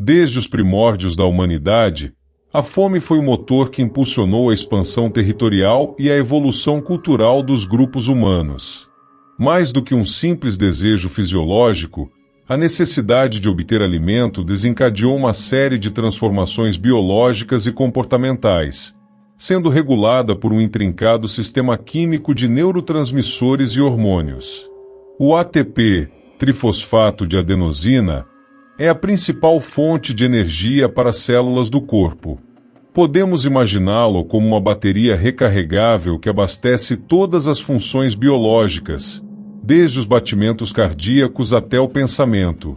Desde os primórdios da humanidade, a fome foi o motor que impulsionou a expansão territorial e a evolução cultural dos grupos humanos. Mais do que um simples desejo fisiológico, a necessidade de obter alimento desencadeou uma série de transformações biológicas e comportamentais, sendo regulada por um intrincado sistema químico de neurotransmissores e hormônios. O ATP, trifosfato de adenosina, é a principal fonte de energia para as células do corpo. Podemos imaginá-lo como uma bateria recarregável que abastece todas as funções biológicas, desde os batimentos cardíacos até o pensamento.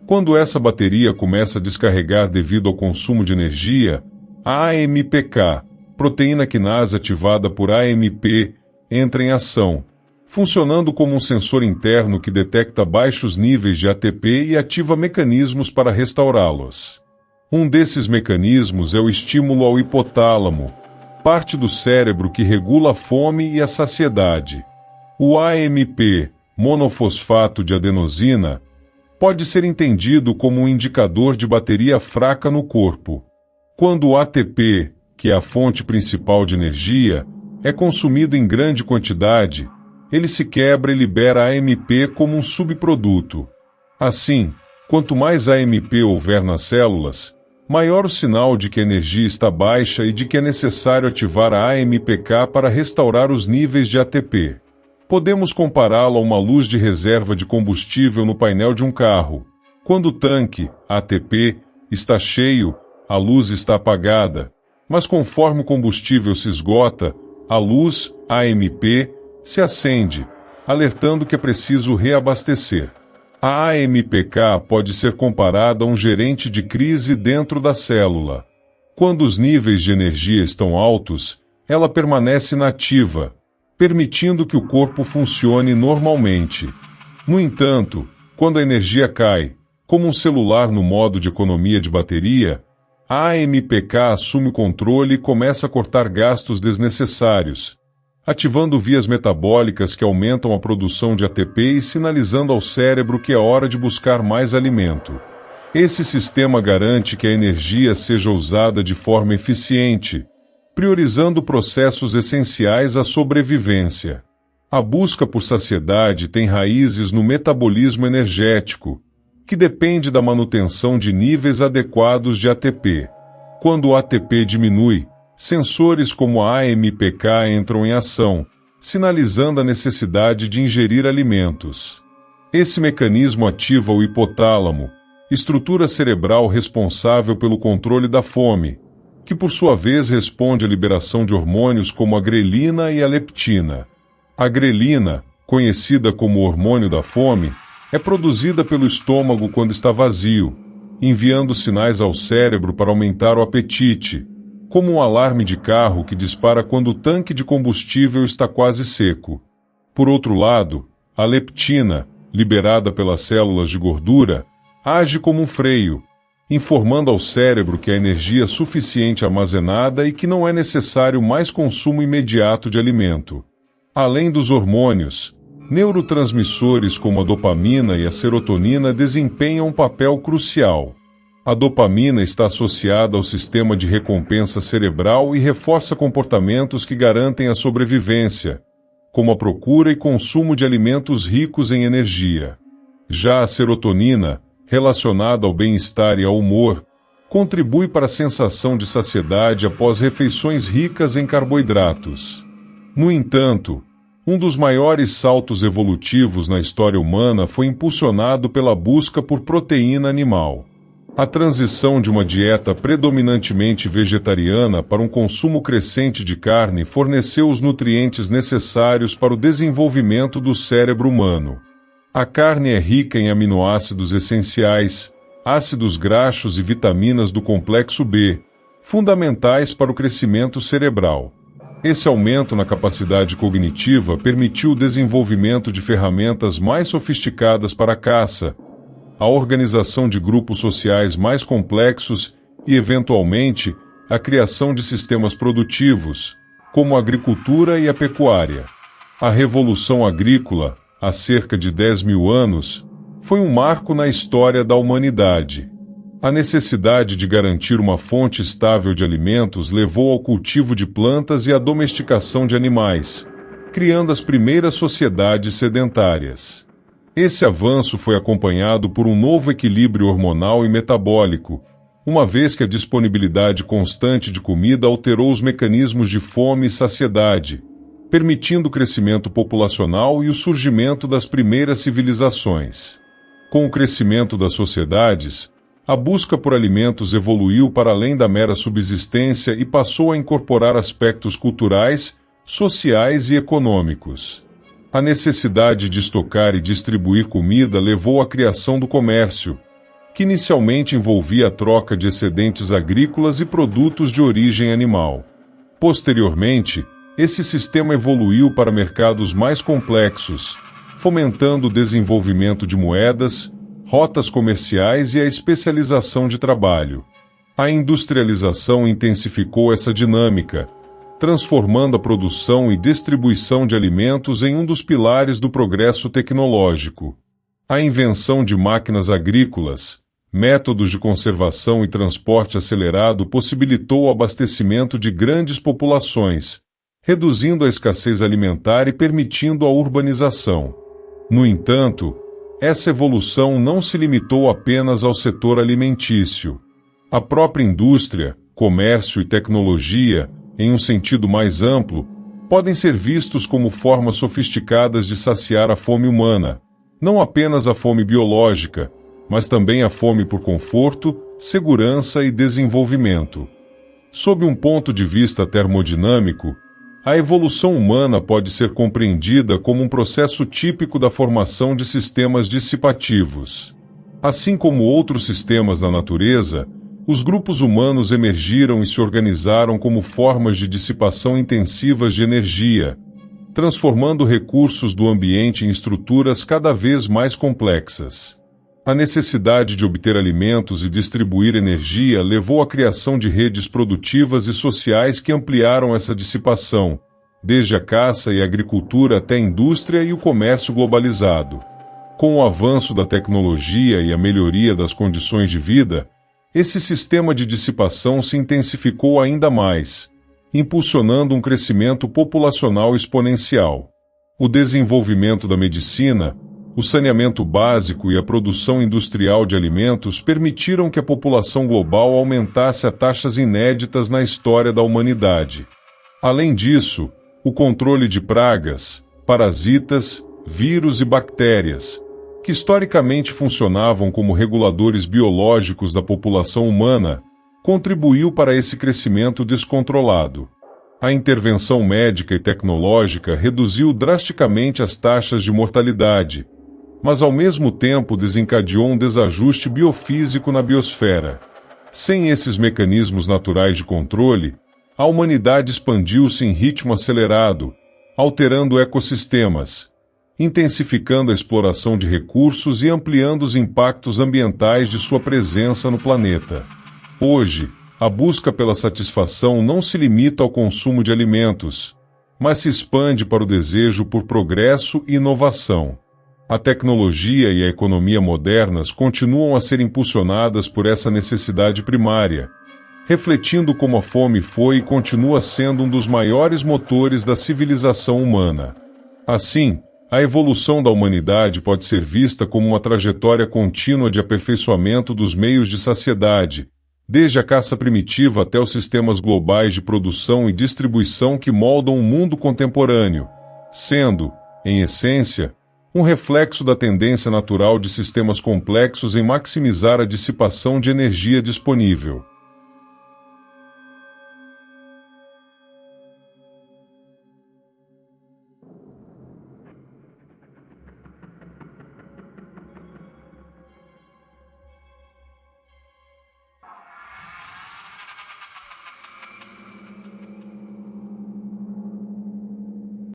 Quando essa bateria começa a descarregar devido ao consumo de energia, a AMPK, proteína quinase ativada por AMP, entra em ação, funcionando como um sensor interno que detecta baixos níveis de ATP e ativa mecanismos para restaurá-los. Um desses mecanismos é o estímulo ao hipotálamo, parte do cérebro que regula a fome e a saciedade. O AMP, monofosfato de adenosina, pode ser entendido como um indicador de bateria fraca no corpo. Quando o ATP, que é a fonte principal de energia, é consumido em grande quantidade, ele se quebra e libera AMP como um subproduto. Assim, quanto mais AMP houver nas células, maior o sinal de que a energia está baixa e de que é necessário ativar a AMPK para restaurar os níveis de ATP. Podemos compará-lo a uma luz de reserva de combustível no painel de um carro. Quando o tanque, ATP, está cheio, a luz está apagada, mas conforme o combustível se esgota, a luz, AMP, se acende, alertando que é preciso reabastecer. A AMPK pode ser comparada a um gerente de crise dentro da célula. Quando os níveis de energia estão altos, ela permanece inativa, permitindo que o corpo funcione normalmente. No entanto, quando a energia cai, como um celular no modo de economia de bateria, a AMPK assume o controle e começa a cortar gastos desnecessários, ativando vias metabólicas que aumentam a produção de ATP e sinalizando ao cérebro que é hora de buscar mais alimento. Esse sistema garante que a energia seja usada de forma eficiente, priorizando processos essenciais à sobrevivência. A busca por saciedade tem raízes no metabolismo energético, que depende da manutenção de níveis adequados de ATP. Quando o ATP diminui, sensores como a AMPK entram em ação, sinalizando a necessidade de ingerir alimentos. Esse mecanismo ativa o hipotálamo, estrutura cerebral responsável pelo controle da fome, que por sua vez responde à liberação de hormônios como a grelina e a leptina. A grelina, conhecida como hormônio da fome, é produzida pelo estômago quando está vazio, enviando sinais ao cérebro para aumentar o apetite, como um alarme de carro que dispara quando o tanque de combustível está quase seco. Por outro lado, a leptina, liberada pelas células de gordura, age como um freio, informando ao cérebro que há energia suficiente armazenada e que não é necessário mais consumo imediato de alimento. Além dos hormônios, neurotransmissores como a dopamina e a serotonina desempenham um papel crucial. A dopamina está associada ao sistema de recompensa cerebral e reforça comportamentos que garantem a sobrevivência, como a procura e consumo de alimentos ricos em energia. Já a serotonina, relacionada ao bem-estar e ao humor, contribui para a sensação de saciedade após refeições ricas em carboidratos. No entanto, um dos maiores saltos evolutivos na história humana foi impulsionado pela busca por proteína animal. A transição de uma dieta predominantemente vegetariana para um consumo crescente de carne forneceu os nutrientes necessários para o desenvolvimento do cérebro humano. A carne é rica em aminoácidos essenciais, ácidos graxos e vitaminas do complexo B, fundamentais para o crescimento cerebral. Esse aumento na capacidade cognitiva permitiu o desenvolvimento de ferramentas mais sofisticadas para a caça, a organização de grupos sociais mais complexos e, eventualmente, a criação de sistemas produtivos, como a agricultura e a pecuária. A Revolução Agrícola, há cerca de 10.000 anos, foi um marco na história da humanidade. A necessidade de garantir uma fonte estável de alimentos levou ao cultivo de plantas e à domesticação de animais, criando as primeiras sociedades sedentárias. Esse avanço foi acompanhado por um novo equilíbrio hormonal e metabólico, uma vez que a disponibilidade constante de comida alterou os mecanismos de fome e saciedade, permitindo o crescimento populacional e o surgimento das primeiras civilizações. Com o crescimento das sociedades, a busca por alimentos evoluiu para além da mera subsistência e passou a incorporar aspectos culturais, sociais e econômicos. A necessidade de estocar e distribuir comida levou à criação do comércio, que inicialmente envolvia a troca de excedentes agrícolas e produtos de origem animal. Posteriormente, esse sistema evoluiu para mercados mais complexos, fomentando o desenvolvimento de moedas, rotas comerciais e a especialização de trabalho. A industrialização intensificou essa dinâmica, transformando a produção e distribuição de alimentos em um dos pilares do progresso tecnológico. A invenção de máquinas agrícolas, métodos de conservação e transporte acelerado possibilitou o abastecimento de grandes populações, reduzindo a escassez alimentar e permitindo a urbanização. No entanto, essa evolução não se limitou apenas ao setor alimentício. A própria indústria, comércio e tecnologia, em um sentido mais amplo, podem ser vistos como formas sofisticadas de saciar a fome humana, não apenas a fome biológica, mas também a fome por conforto, segurança e desenvolvimento. Sob um ponto de vista termodinâmico, a evolução humana pode ser compreendida como um processo típico da formação de sistemas dissipativos. Assim como outros sistemas da natureza, os grupos humanos emergiram e se organizaram como formas de dissipação intensivas de energia, transformando recursos do ambiente em estruturas cada vez mais complexas. A necessidade de obter alimentos e distribuir energia levou à criação de redes produtivas e sociais que ampliaram essa dissipação, desde a caça e a agricultura até a indústria e o comércio globalizado. Com o avanço da tecnologia e a melhoria das condições de vida, esse sistema de dissipação se intensificou ainda mais, impulsionando um crescimento populacional exponencial. O desenvolvimento da medicina, o saneamento básico e a produção industrial de alimentos permitiram que a população global aumentasse a taxas inéditas na história da humanidade. Além disso, o controle de pragas, parasitas, vírus e bactérias, que historicamente funcionavam como reguladores biológicos da população humana, contribuiu para esse crescimento descontrolado. A intervenção médica e tecnológica reduziu drasticamente as taxas de mortalidade, mas ao mesmo tempo desencadeou um desajuste biofísico na biosfera. Sem esses mecanismos naturais de controle, a humanidade expandiu-se em ritmo acelerado, alterando ecossistemas, intensificando a exploração de recursos e ampliando os impactos ambientais de sua presença no planeta. Hoje, a busca pela satisfação não se limita ao consumo de alimentos, mas se expande para o desejo por progresso e inovação. A tecnologia e a economia modernas continuam a ser impulsionadas por essa necessidade primária, refletindo como a fome foi e continua sendo um dos maiores motores da civilização humana. Assim, a evolução da humanidade pode ser vista como uma trajetória contínua de aperfeiçoamento dos meios de saciedade, desde a caça primitiva até os sistemas globais de produção e distribuição que moldam o mundo contemporâneo, sendo, em essência, um reflexo da tendência natural de sistemas complexos em maximizar a dissipação de energia disponível.